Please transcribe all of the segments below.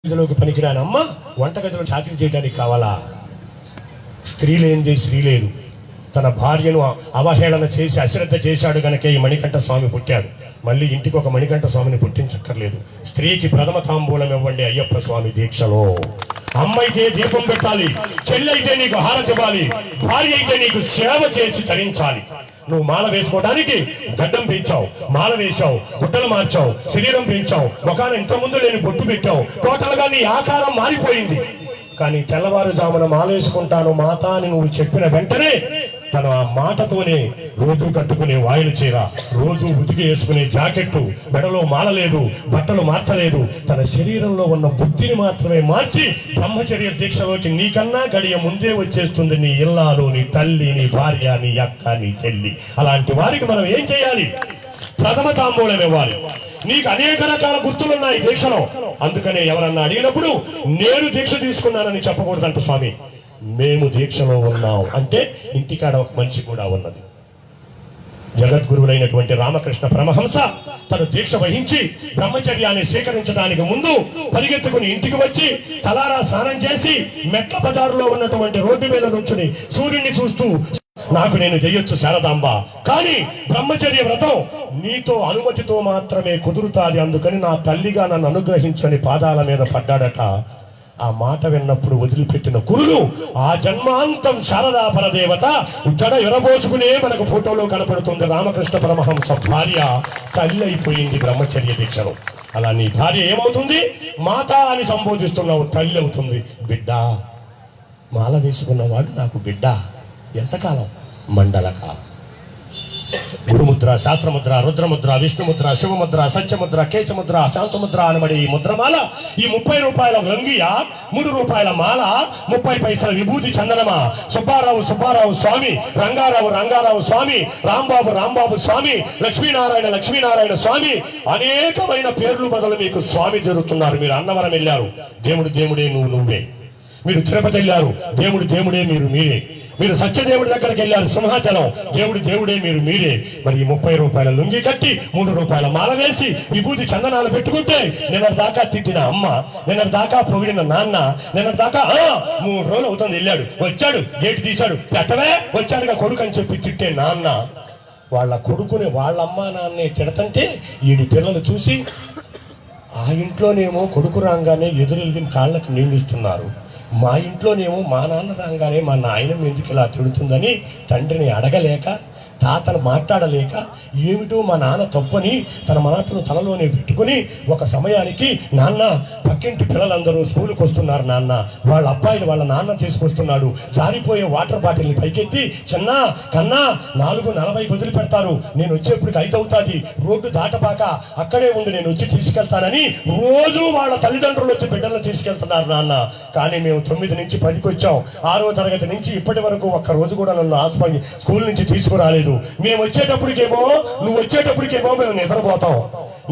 గదిలోకి పనికిరాని అమ్మ వంటగదిలో చాకరీ చేయడానికి కావాలా? స్త్రీ లేనిదే స్త్రీ లేదు. తన భార్యను అవహేళన చేసి అశ్రద్ధ చేశాడు గనకే ఈ మణికంఠ స్వామి పుట్టాడు. మళ్ళీ ఇంటికి ఒక మణికంఠ స్వామిని పుట్టించక్కర్లేదు. స్త్రీకి ప్రథమ తాంబూలం ఇవ్వండి అయ్యప్ప స్వామి దీక్షలో. అమ్మ అయితే దీపం పెట్టాలి, చెల్లి అయితే నీకు హారతి ఇవ్వాలి, భార్య అయితే నీకు సేవ చేసి తరించాలి. నువ్వు మాల వేసుకోవడానికి గడ్డం పెంచావు, మాల వేశావు, గుడ్డలు మార్చావు, శరీరం పెంచావు, ముఖాన ఇంతకుముందు లేని బొట్టు పెట్టావు, టోటల్ గా నీ ఆకారం మారిపోయింది. కానీ తెల్లవారుజామున మాల వేసుకుంటాను మాత అని నువ్వు చెప్పిన వెంటనే తన ఆ మాటతోనే రోజు కట్టుకునే వాయిల చీర, రోజు ఉతికి వేసుకునే జాకెట్టు, మెడలో మాలలేదు, బట్టలు మార్చలేదు, తన శరీరంలో ఉన్న బుద్ధిని మాత్రమే మార్చి బ్రహ్మచర్య దీక్షలోకి నీకన్నా గడియ ముందే వచ్చేస్తుంది నీ ఇల్లాలు, నీ తల్లి, నీ భార్య, నీ అక్క, నీ చెల్లి. అలాంటి వారికి మనం ఏం చేయాలి? ప్రథమ తాంబూలం ఇవ్వాలి. నీకు అనేక రకాల గుర్తులున్నాయి దీక్షలో. అందుకనే ఎవరన్నా అడిగినప్పుడు నేను దీక్ష తీసుకున్నానని చెప్పకూడదంట స్వామి. మేము దీక్షలో ఉన్నాం అంటే ఇంటికాడ ఒక మనిషి కూడా ఉన్నది. జగద్గురువులైనటువంటి రామకృష్ణ పరమహంస తను దీక్ష వహించి బ్రహ్మచర్యాన్ని స్వీకరించడానికి ముందు పరిగెత్తుకుని ఇంటికి వచ్చి తలారా స్నానం చేసి మెట్ల బజారులో ఉన్నటువంటి రోడ్డు మీద నుంచుని సూర్యుడిని చూస్తూ, నాకు నేను చెయ్యొచ్చు శారదాంబ, కానీ బ్రహ్మచర్య వ్రతం నీతో అనుమతితో మాత్రమే కుదురుతాది, అందుకని నా తల్లిగా నన్ను అనుగ్రహించని పాదాల మీద పడ్డాడట. ఆ మాట విన్నప్పుడు వదిలిపెట్టిన కురులు ఆ జన్మాంతం శారదా పరదేవత జడ విరబోసుకునే మనకు ఫోటోలో కనపడుతుంది. రామకృష్ణ పరమహంస భార్య తల్లి అయిపోయింది బ్రహ్మచర్య దీక్షలో. అలా నీ భార్య ఏమవుతుంది? మాత అని సంబోధిస్తున్నావు, తల్లి అవుతుంది. బిడ్డ, మాల వేసుకున్నవాడు నాకు బిడ్డ. ఎంతకాలం? మండల కాలం. గురుముద్ర, శాస్త్రముద్ర, రుద్రముద్ర, విష్ణుముద్ర, శివముద్ర, సత్యముద్ర, కేశముద్ర, శాంతముద్ర అనబడి ఈ ముద్రమాల, ఈ 30 రూపాయల గంగియ, 3 రూపాయల మాల, 30 పైసల విభూతి చందనమ, సుబ్బారావు సుబ్బారావు స్వామి, రంగారావు రంగారావు స్వామి, రాంబాబు రాంబాబు స్వామి, లక్ష్మీనారాయణ లక్ష్మీనారాయణ స్వామి, అనేకమైన పేర్లు బదులు మీకు స్వామి జరుగుతున్నారు. మీరు అన్నవరం వెళ్ళారు, దేవుడు దేవుడే నువ్వే. మీరు తిరుపతి వెళ్ళారు, దేవుడు దేవుడే మీరే. మీరు సత్యదేవుడి దగ్గరికి వెళ్ళారు, సింహాచలం, దేవుడు దేవుడే మీరే. మరి ఈ 30 రూపాయల లుంగి కట్టి 3 రూపాయల మాల వేసి విభూతి చందనాలు పెట్టుకుంటే నిన్నటి దాకా తిట్టిన అమ్మ, నిన్నటి దాకా పొగిడిన నాన్న, నిన్నటి దాకా 3 రోజులు అవుతుంది వెళ్ళాడు, వచ్చాడు, గేటు తీశాడు, పెట్టవే వచ్చాడుగా కొడుకు అని చెప్పి తిట్టే నాన్న వాళ్ళ కొడుకుని వాళ్ళ అమ్మ నాన్నే తిడతంటే ఈడి పిల్లలు చూసి ఆ ఇంట్లోనేమో కొడుకు రాగానే ఎదురెళ్ళి కాళ్ళకు నీళ్ళిస్తున్నారు, మా ఇంట్లోనేమో మా నాన్న రాగానే మా నాయనం ఎందుకు ఇలా తిడుతుందని తండ్రిని అడగలేక, తాతను మాట్లాడలేక, ఏమిటో మా నాన్న తప్పని తన మాటను తనలోనే పెట్టుకుని ఒక సమయానికి, నాన్న పక్కింటి పిల్లలందరూ స్కూల్కి వస్తున్నారు నాన్న, వాళ్ళ అబ్బాయిలు వాళ్ళ నాన్న తీసుకొస్తున్నాడు, జారిపోయే వాటర్ బాటిల్ని పైకెత్తి, చిన్న కన్నా 4:40 వదిలి పెడతారు, నేను వచ్చేప్పటికి 5 అవుతుంది, రోడ్డు దాటపాక అక్కడే ఉండి నేను వచ్చి తీసుకెళ్తానని రోజు వాళ్ళ తల్లిదండ్రులు వచ్చి బిడ్డలను తీసుకెళ్తున్నారు నాన్న. కానీ మేము 9 నుంచి 10కి వచ్చాం, 6వ తరగతి నుంచి ఇప్పటి వరకు ఒక్క రోజు కూడా నన్ను స్కూల్ నుంచి తీసుకురాలేదు. మేము వచ్చేటప్పటికేమో నువ్వు వచ్చేటప్పటికేమో మేము నిద్రపోతాం,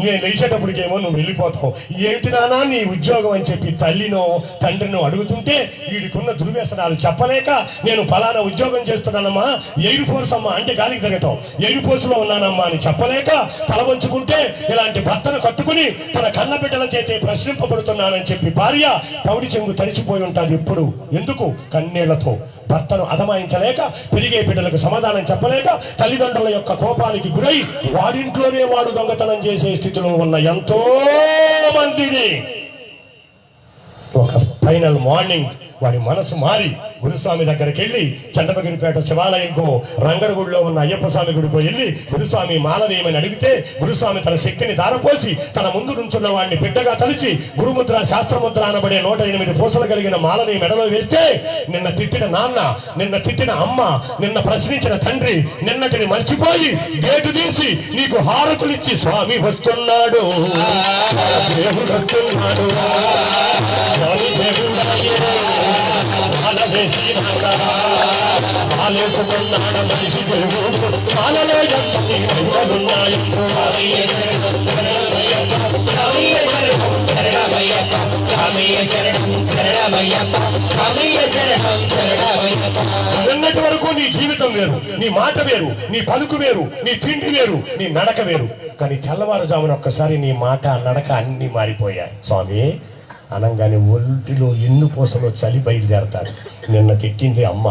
నేను లేచేటప్పటికేమో నువ్వు వెళ్ళిపోతావు. ఏంటి నానా నీ ఉద్యోగం అని చెప్పి తల్లినో తండ్రినో అడుగుతుంటే వీడికున్న దుర్వ్యసనాలు చెప్పలేక, నేను ఫలానా ఉద్యోగం చేస్తున్నానమ్మా, ఎయిర్ ఫోర్స్ అమ్మా అంటే గాలికి తిరగటం, ఎయిర్ ఫోర్స్ లో ఉన్నానమ్మా అని చెప్పలేక తల వంచుకుంటే ఇలాంటి భర్తను కట్టుకుని తన కన్న బిడ్డల చేతే ప్రశ్నింపబడుతున్నానని చెప్పి భార్య పౌడి చెంగు తడిచిపోయి ఉంటుంది. ఇప్పుడు ఎందుకు? కన్నీళ్లతో భర్తను అధమాయించలేక, పెరిగే బిడ్డలకు సమాధానం చెప్పలేక, తల్లిదండ్రుల యొక్క కోపానికి గురై వాడింట్లోనే వాడు దొంగతనం చేసే స్థితిలో ఉన్న ఎంతో మందిని ఒక ఫైనల్ మార్నింగ్ వాడి మనసు మారి గురుస్వామి దగ్గరికి వెళ్ళి చండపగిరిపేట శివాలయంకో రంగడగుడిలో ఉన్న అయ్యప్ప స్వామి గుడికో వెళ్ళి గురుస్వామి మాల వేయమని అడిగితే గురుస్వామి తన శక్తిని దారపోసి తన ముందు నుంచున్న వాడిని బిడ్డగా తలిచి గురుముద్ర శాస్త్రముద్ర అనబడే 108 పూసలు కలిగిన మాలని మెడలో వేస్తే నిన్న తిట్టిన నాన్న, నిన్న తిట్టిన అమ్మ, నిన్న ప్రశ్నించిన తండ్రి నిన్నటిని మర్చిపోయి గేటు తీసి నీకు హారతులిచ్చి, స్వామి వస్తున్నాడు, దేవుడు వస్తున్నాడు, స్వామి దేవుడు నిన్నటి వరకు నీ జీవితం వేరు, నీ మాట వేరు, నీ పలుకు వేరు, నీ తిండి వేరు, నీ నడక వేరు. కానీ తెల్లవారుజామున ఒక్కసారి నీ మాట నడక అన్ని మారిపోయాయి. స్వామి అనగానే ఒంటిలో ఎన్ను పూసలో చలి బయలుదేరతారు. నిన్న తిట్టింది అమ్మ,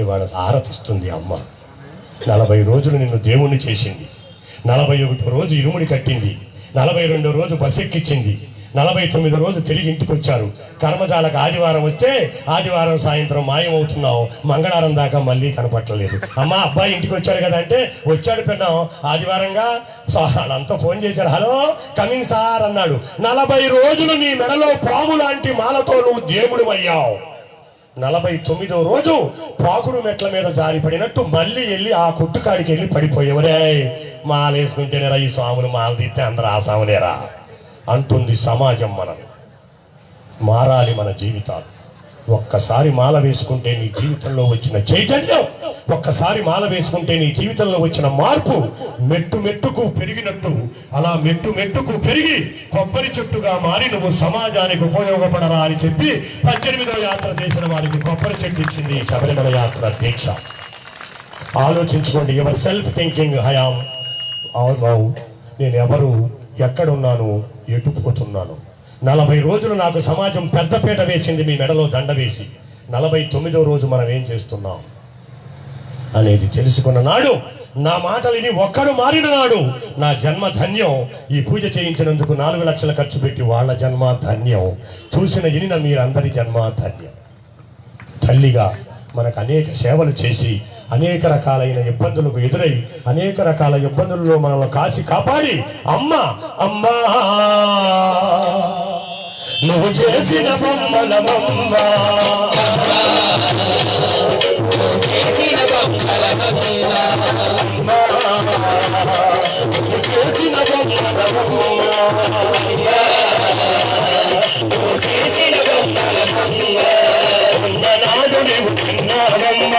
ఇవాళ ఆరతిస్తుంది అమ్మ. 40 రోజులు నిన్ను దేవుణ్ణి చేసింది, 41 రోజు ఇరుముడి కట్టింది, 42 రోజు బస్ ఎక్కించింది, 49 రోజు తిరిగి ఇంటికి వచ్చారు. కర్మజాలకు ఆదివారం వస్తే ఆదివారం సాయంత్రం మాయమవుతున్నావు, మంగళవారం దాకా మళ్ళీ కనపట్టలేదు. అమ్మ అబ్బాయి ఇంటికి వచ్చాడు కదా అంటే వచ్చాడు పెన్నాం, ఆదివారంగా వాళ్ళంతా ఫోన్ చేశాడు, హలో కమింగ్ సార్ అన్నాడు. 40 రోజులు నీ మెడలో పాము లాంటి మాలతో నువ్వు దేవుడు అయ్యావు. 49వ రోజు పాకుడు మెట్ల మీద జారి పడినట్టు మళ్ళీ వెళ్ళి ఆ కొట్టుకాడికి వెళ్ళి పడిపోయేవరే. మాలేసుకుంటేనేరా ఈ స్వాములు, మాల తీస్తే అందరూ ఆ స్వాములేరా అంటుంది సమాజం. మనం మారాలి మన జీవితాలు. ఒక్కసారి మాల వేసుకుంటే నీ జీవితంలో వచ్చిన చైతన్యం, ఒక్కసారి మాల వేసుకుంటే నీ జీవితంలో వచ్చిన మార్పు మెట్టు మెట్టుకు పెరిగినట్టు అలా మెట్టు మెట్టుకు పెరిగి కొబ్బరి చెట్టుగా మారి నువ్వు సమాజానికి ఉపయోగపడరా అని చెప్పి 18వ యాత్ర చేసిన వారికి కొబ్బరి చెట్టు ఇచ్చింది శబరిమల యాత్ర దీక్ష. ఆలోచించుకోండి. ఎవర్ సెల్ఫ్ థింకింగ్ హయామ్, నేను ఎవరు, ఎక్కడున్నాను, ఎటు పోతున్నాను. 40 రోజులు నాకు సమాజం పెద్దపీట వేసింది, మీ మెడలో దండ వేసి. 49వ రోజు మనం ఏం చేస్తున్నాం అనేది తెలుసుకున్న నాడు, నా మాటలిని ఒక్కడు మారిన నాడు నా జన్మ ధన్యం. ఈ పూజ చేయించినందుకు 4 లక్షలు ఖర్చు పెట్టి వాళ్ళ జన్మ ధన్యం. చూసిన ఇనిన మీరందరి జన్మ ధన్యం. తల్లిగా మనకు అనేక సేవలు చేసి అనేక రకాలైన ఇబ్బందులకు ఎదురై అనేక రకాల ఇబ్బందుల్లో మనల్ని కాచి కాపాడి అమ్మ అమ్మా నువ్వు చేసిన బొమ్మలమమ్మ, చేసిన నాడు నీవు తిన్నావమ్మ,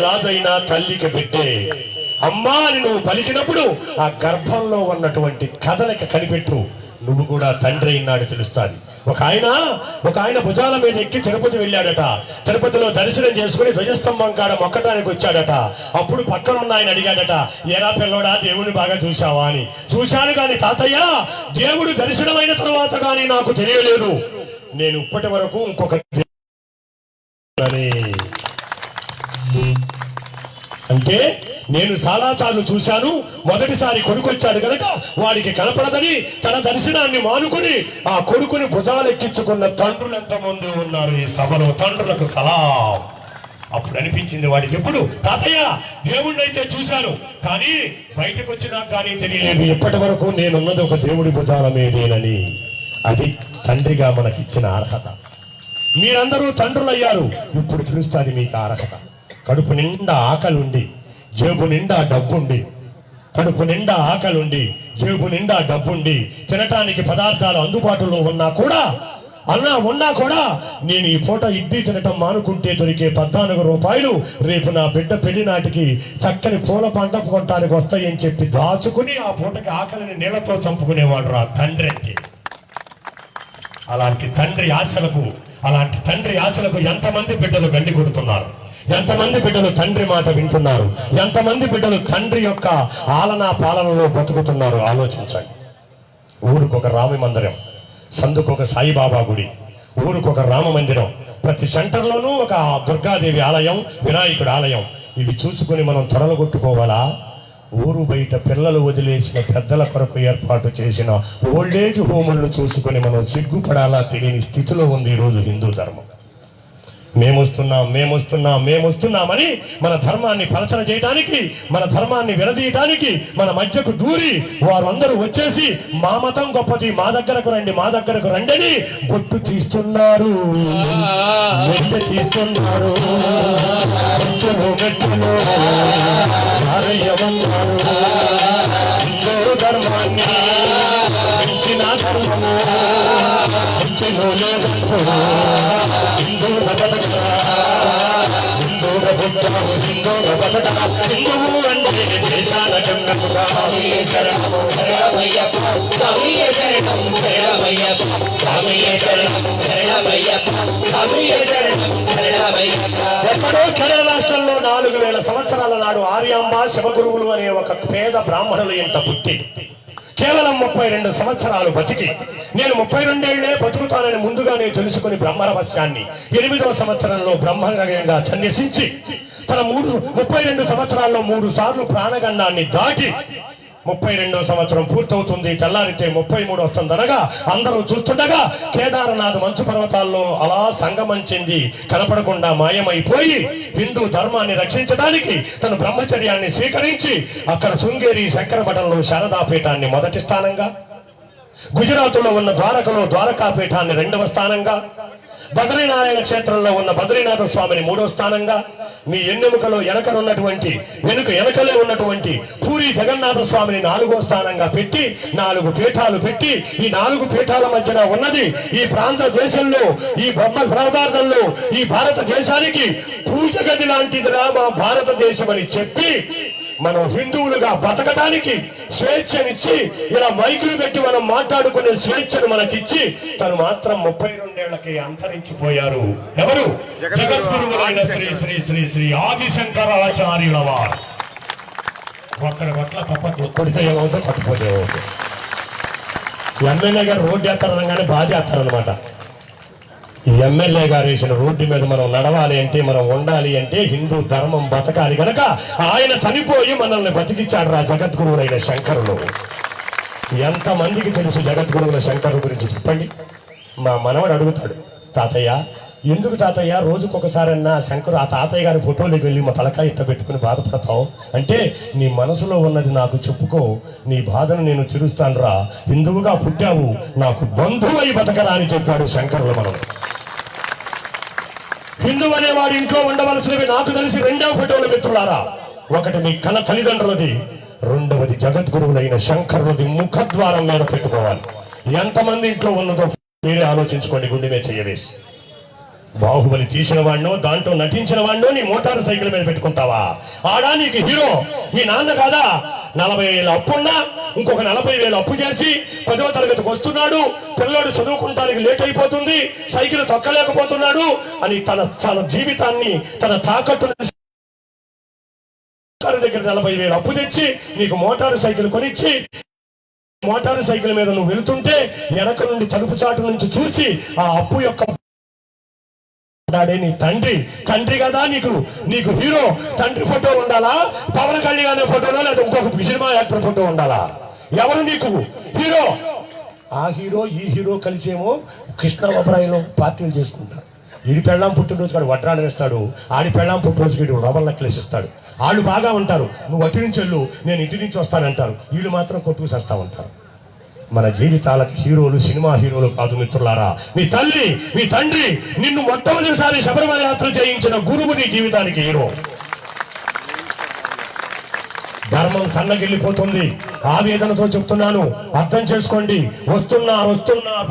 రాజైనా తల్లికి పెట్టే అమ్మా అని నువ్వు పలికినప్పుడు ఆ గర్భంలో ఉన్నటువంటి కథలక కనిపెట్టు, నువ్వు కూడా తండ్రి అయినాడు తెలుస్తుంది. ఒక ఆయన భుజాల మీద ఎక్కి తిరుపతి వెళ్ళాడట. తిరుపతిలో దర్శనం చేసుకుని ధ్వజస్తంభం కాడ మొక్కటానికి వచ్చాడట. అప్పుడు పక్కన ఉన్న ఆయన అడిగాడట, ఏరా పిల్లోడా దేవుని బాగా చూశావా అని. చూశాను కానీ తాతయ్య, దేవుడు దర్శనమైన తర్వాత కానీ నాకు తెలియలేదు, నేను ఇప్పటి వరకు ఇంకొక అంటే నేను చాలాసార్లు చూశాను. మొదటిసారి కొడుకు వచ్చాడు కనుక వాడికి కనపడదని తన దర్శనాన్ని మానుకుని ఆ కొడుకుని భుజాలెక్కించుకున్న తండ్రులు ఎంతమంది ఉన్నారు ఈ సభలో. తండ్రులకు సలాం. అప్పుడు అనిపించింది వాడికి, ఎప్పుడు తాతయ్య దేవుణ్ణి అయితే చూశాను కానీ బయటకు వచ్చినా కానీ తెలియలేదు, ఇప్పటి వరకు నేనున్నది ఒక దేవుడి భుజాల మీదేనని. అది తండ్రిగా మనకిచ్చిన అర్హత. మీరందరూ తండ్రులయ్యారు, ఇప్పుడు తెలుస్తుంది మీకు అర్హత. కడుపు నిండా ఆకలుండి జేబు నిండా డబ్బుండి, కడుపు నిండా ఆకలుండి జేబు నిండా డబ్బుండి తినటానికి పదార్థాలు అందుబాటులో ఉన్నా కూడా నేను ఈ పూట ఇడ్లీ తినటం మానుకుంటే దొరికే 14 రూపాయలు రేపు నా బిడ్డ పెళ్లి నాటికి చక్కని పూల పంట కొనటానికి వస్తాయని చెప్పి దాచుకుని ఆ పూటకి ఆకలిని నీళ్లతో చంపుకునేవాడు రా తండ్రి అంటే. అలాంటి తండ్రి ఆశలకు ఎంతమంది బిడ్డలు గండి కొడుతున్నారు, ఎంతమంది బిడ్డలు తండ్రి మాట వింటున్నారు, ఎంతమంది బిడ్డలు తండ్రి యొక్క ఆలనా పాలనలో బతుకుతున్నారు ఆలోచించండి. ఊరికొక రామ మందిరం, సందుకొక సాయిబాబా గుడి, ఊరికొక రామ మందిరం, ప్రతి సెంటర్లోనూ ఒక దుర్గాదేవి ఆలయం, వినాయకుడి ఆలయం. ఇవి చూసుకుని మనం త్వరలు కొట్టుకోవాలా? ఊరు బయట పిల్లలు వదిలేసిన పెద్దల కొరకు ఏర్పాటు చేసిన ఓల్డేజ్ హోములను చూసుకొని మనం సిగ్గుపడాలా తెలియని స్థితిలో ఉంది ఈరోజు హిందూ ధర్మం. మేమొస్తున్నామని మన ధర్మాన్ని పలచన చేయడానికి, మన ధర్మాన్ని విడదీయటానికి మన మధ్యకు దూరి వారు అందరూ వచ్చేసి మా మతం గొప్పది, మా దగ్గరకు రండి అని బొట్టు తీస్తున్నారు, తీస్తున్నారు. ధర్మాన్ని ఎక్కడో కేరళ రాష్ట్రంలో 4000 సంవత్సరాల నాడు ఆర్యాంబ శివగురువులు అనే ఒక పేద బ్రాహ్మణుల ఇంట పుట్టి కేవలం 32 సంవత్సరాలు బతికి నేను 32 ఏళ్లే బతుకుతానని ముందుగానే తెలుసుకుని బ్రహ్మరహస్యాన్ని 8వ సంవత్సరంలో బ్రహ్మరంగంగా సన్యసించి తన 32 సంవత్సరాల్లో 3 సార్లు ప్రాణగండాన్ని దాటి 32వ సంవత్సరం పూర్తవుతుంది. తెల్లారితే 33 వస్తుందనగా అందరూ చూస్తుండగా కేదారనాథ్ మంచు పర్వతాల్లో అలా సంగమం చెంది కనపడకుండా మాయమైపోయి హిందూ ధర్మాన్ని రక్షించడానికి తన బ్రహ్మచర్యాన్ని స్వీకరించి అక్కడ శృంగేరి శంకర మఠంలో శారదాపీఠాన్ని మొదటి స్థానంగా, గుజరాత్లో ఉన్న ద్వారకలో ద్వారకాపీఠాన్ని 2వ స్థానంగా, బద్రీనారాయణ క్షేత్రంలో ఉన్న బద్రీనాథ స్వామిని 3వ స్థానంగా, మీ ఎన్నెముకలో వెనుకలే ఉన్నటువంటి పూరి జగన్నాథ స్వామిని 4వ స్థానంగా పెట్టి 4 పీఠాలు పెట్టి ఈ 4 పీఠాల మధ్యన ఉన్నది ఈ ప్రాంత దేశంలో, ఈ బ్రహ్మ ప్రాంతార్థంలో ఈ భారతదేశానికి పూజ గది లాంటిదిరా మా భారతదేశం అని చెప్పి మనం హిందువులుగా బతకడానికి స్వేచ్ఛనిచ్చి ఇలా మైకులు పెట్టి మనం మాట్లాడుకునే స్వేచ్ఛను మనకిచ్చి తను మాత్రం 32 ఏళ్లకి అంతరించిపోయారు. ఎవరు? జగద్గురువులైన శ్రీ శ్రీ శ్రీ శ్రీ ఆదిశంకరాచార్యుల వారు. ఒక్కడి పట్ల తప్పట్లు కొడితే ఏమవుతుందో పట్టుకోతే ఏమవుతుంది. ఎమ్మెల్యే గారు రోడ్డు వేస్తారనగానే బాధ చేస్తారనమాట. ఈ ఎమ్మెల్యే గారు వేసిన రోడ్డు మీద మనం నడవాలి అంటే, మనం ఉండాలి అంటే హిందూ ధర్మం బతకాలి కనుక ఆయన చనిపోయి మనల్ని బతికిచ్చాడు రా జగద్గురువులైన శంకరులు. ఎంతమందికి తెలుసు జగద్గురువుల శంకరుల గురించి చెప్పండి. మా మనవడు అడుగుతాడు, తాతయ్య ఎందుకు తాతయ్య రోజుకొకసారన్నా శంకరు ఆ తాతయ్య గారి ఫోటోలోకి వెళ్ళి మా తలకాయ ఇట్ట పెట్టుకుని బాధపడతావు అంటే, నీ మనసులో ఉన్నది నాకు చెప్పుకో, నీ బాధను నేను తీరుస్తాను రా, హిందువుగా పుట్టావు నాకు బంధువై బతకరా అని చెప్పాడు శంకరులు. మనం హిందూ అనేవాడు ఇంట్లో ఉండవలసినవి నాకు తెలిసి 2వ ఫోటోలు మిత్రులారా. ఒకటి మీ కన్న తల్లిదండ్రులది, 2వది జగద్గురువులైన శంకరులది ముఖద్వారం మీద పెట్టుకోవాలి. ఎంతమంది ఇంట్లో ఉన్నదో మీరే ఆలోచించుకోండి గుండె మీద చెయ్యవేసి. బాహుబలి తీసిన వాడినో దాంట్లో నటించిన వాడినో నీ మోటార్ సైకిల్ మీద పెట్టుకుంటావా? ఆడా నీకు హీరో మీ నాన్న కాదా? 40,000 అప్పున్నా ఇంకొక 40,000 అప్పు చేసి 10వ తరగతికి వస్తున్నాడు, పిల్లోడు చదువుకుంటానికి లేట్ అయిపోతుంది, సైకిల్ తొక్కలేకపోతున్నాడు అని తన జీవితాన్ని తన తాకట్టు దగ్గర 40,000 అప్పు తెచ్చి నీకు మోటార్ సైకిల్ కొనిచ్చి మోటార్ సైకిల్ మీద నువ్వు వెళుతుంటే వెనక నుండి తలుపు చాటు నుంచి చూసి ఆ అప్పు యొక్క నీ తండ్రి కదా నీకు హీరో తండ్రి ఫోటో ఉండాలా? పవన్ కళ్యాణ్ ఫోటోనా లేదా ఇంకొక సినిమా యాక్టర్ ఫోటో ఉండాలా? ఎవరు నీకు హీరో? ఆ హీరో ఈ హీరో కలిసేమో కృష్ణావరాయిలో పార్టీలు చేసుకుంటారు. ఈడి పెళ్ళాం పుట్టినరోజు కాడు వడ్రాలు వేస్తాడు, ఆడి పెళ్ళాం పుట్టినరోజుకి వీడు రబ్బర్ నెక్లెస్ ఇస్తాడు. వాళ్ళు బాగా ఉంటారు, నువ్వు అటు నుంచి వెళ్ళు నేను ఇంటి నుంచి వస్తానంటారు, వీళ్ళు మాత్రం కొట్టుకు చేస్తా ఉంటారు. మన జీవితాలకు హీరోలు సినిమా హీరోలు కాదు మిత్రులారా. మీ తల్లి మీ తండ్రి నిన్ను మొట్టమొదటిసారి శబరిమల యాత్ర చేయించిన గురువు నీ జీవితానికి హీరో. ధర్మం సన్నగిల్లిపోతుంది. ఆవేదనతో చెప్తున్నాను, అర్థం చేసుకోండి. వస్తున్నారు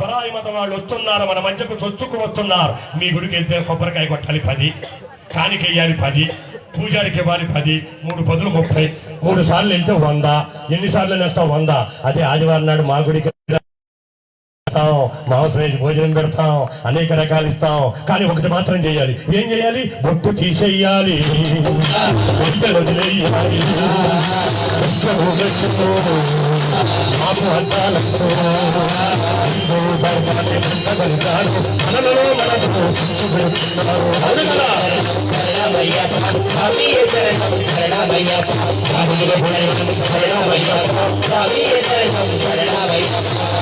పరాయి మత వాళ్ళు వస్తున్నారు, మన మధ్యకు చొచ్చుకు వస్తున్నారు. మీ గుడికి వెళ్తే కొబ్బరికాయ కొట్టాలి 10, కానికెయ్యాలి 10, పూజారికి ఇవ్వాలి 10, 3 పదులు 30, 3 సార్లు వెళ్తే 100. ఎన్నిసార్లు నేస్తావు? 100. అదే ఆదివారం నాడు మా గుడికి మాంసం వేసి భోజనం పెడతాం, అనేక రకాలు ఇస్తాం. కానీ ఒకటి మాత్రం చేయాలి. ఏం చేయాలి? బొట్టు తీసేయాలి, వదిలేయాలి. మాకు అద్దాలతో మనలో మనకు చిచ్చుపెడుతున్నారు. అవును కదా?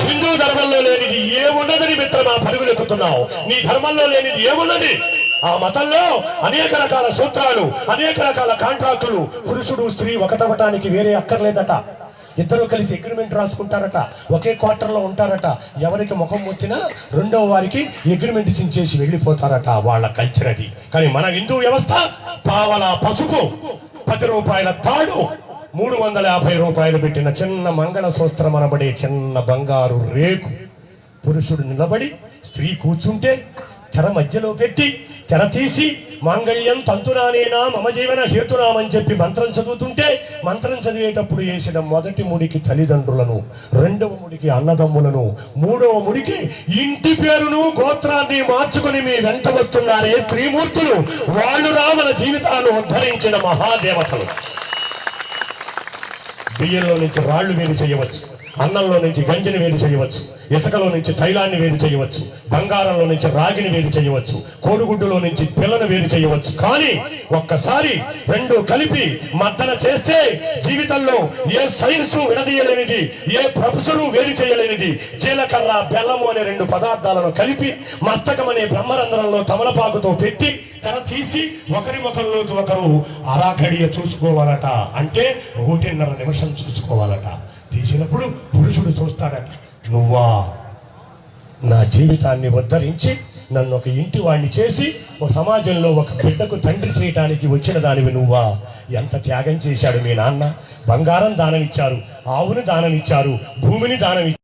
హిందూ ధర్మంలో లేనిది ఏమున్నదని మిత్రమా పరుగులెక్కుతున్నావు? నీ ధర్మంలో లేనిది ఏమున్నది? ఆ మతంలో అనేక రకాల సూత్రాలు, అనేక రకాల కాంట్రాక్టులు. పురుషుడు స్త్రీ ఒకటవటానికి వేరే అక్కర్లేదట. ఇద్దరు కలిసి అగ్రిమెంట్ రాసుకుంటారట. ఒకే క్వార్టర్లో ఉంటారట. ఎవరికి ముఖం వచ్చినా రెండవ వారికి అగ్రిమెంట్ చించేసి వెళ్ళిపోతారట. వాళ్ళ కల్చర్ అది. కానీ మన హిందూ వ్యవస్థ పావలా పసుపు, 10 రూపాయల తాడు, 350 రూపాయలు పెట్టిన చిన్న మంగళ సూత్రం అనబడే చిన్న బంగారు రేకు. పురుషుడు నిలబడి స్త్రీ కూర్చుంటే చెర మధ్యలో పెట్టి చెర తీసి మాంగళ్యం తంతునానేనా మమ జీవన హేతునామని చెప్పి మంత్రం చదువుతుంటే, మంత్రం చదివేటప్పుడు వేసిన మొదటి ముడికి తల్లిదండ్రులను, రెండవ ముడికి అన్నదమ్ములను, మూడవ ముడికి ఇంటి పేరును గోత్రాన్ని మార్చుకుని మీ వెంట వస్తున్నారే త్రిమూర్తులు. వాళ్ళు మన జీవితాలను ఉద్ధరించిన మహాదేవతలు. బియ్యంలో నుంచి రాళ్లు వేరు చేయవచ్చు, అన్నంలో నుంచి గంజిని వేరు చేయవచ్చు, ఇసుకలో నుంచి తైలాన్ని వేరు చేయవచ్చు, బంగారంలో నుంచి రాగిని వేరు చేయవచ్చు, కోడిగుడ్డులో నుంచి పిల్లను వేరు చేయవచ్చు. కానీ ఒక్కసారి రెండు కలిపి మద్దన చేస్తే జీవితంలో ఏ సైన్సు విడదీయలేనిది, ఏ ప్రొఫెసరు వేరు చేయలేనిది జీలకర్ర బెల్లము అనే 2 పదార్థాలను కలిపి మస్తకం అనే బ్రహ్మరంధ్రంలో తమలపాకుతో పెట్టి తెర తీసి ఒకరి ముఖంలోకి ఒకరు అరాఘడియ చూసుకోవాలట. అంటే 1.5 నిమిషం చూసుకోవాలట. తీసినప్పుడు పురుషుడు చూస్తాడట, నువ్వా నా జీవితాన్ని ఉద్ధరించి నన్ను ఒక ఇంటి వాడిని చేసి ఒక సమాజంలో ఒక బిడ్డకు తండ్రి చేయటానికి వచ్చిన దానివి నువ్వా? ఎంత త్యాగం చేశాడు మీ నాన్న. బంగారం దానమిచ్చారు, ఆవుని దానమిచ్చారు, భూమిని దానమిచ్చారు.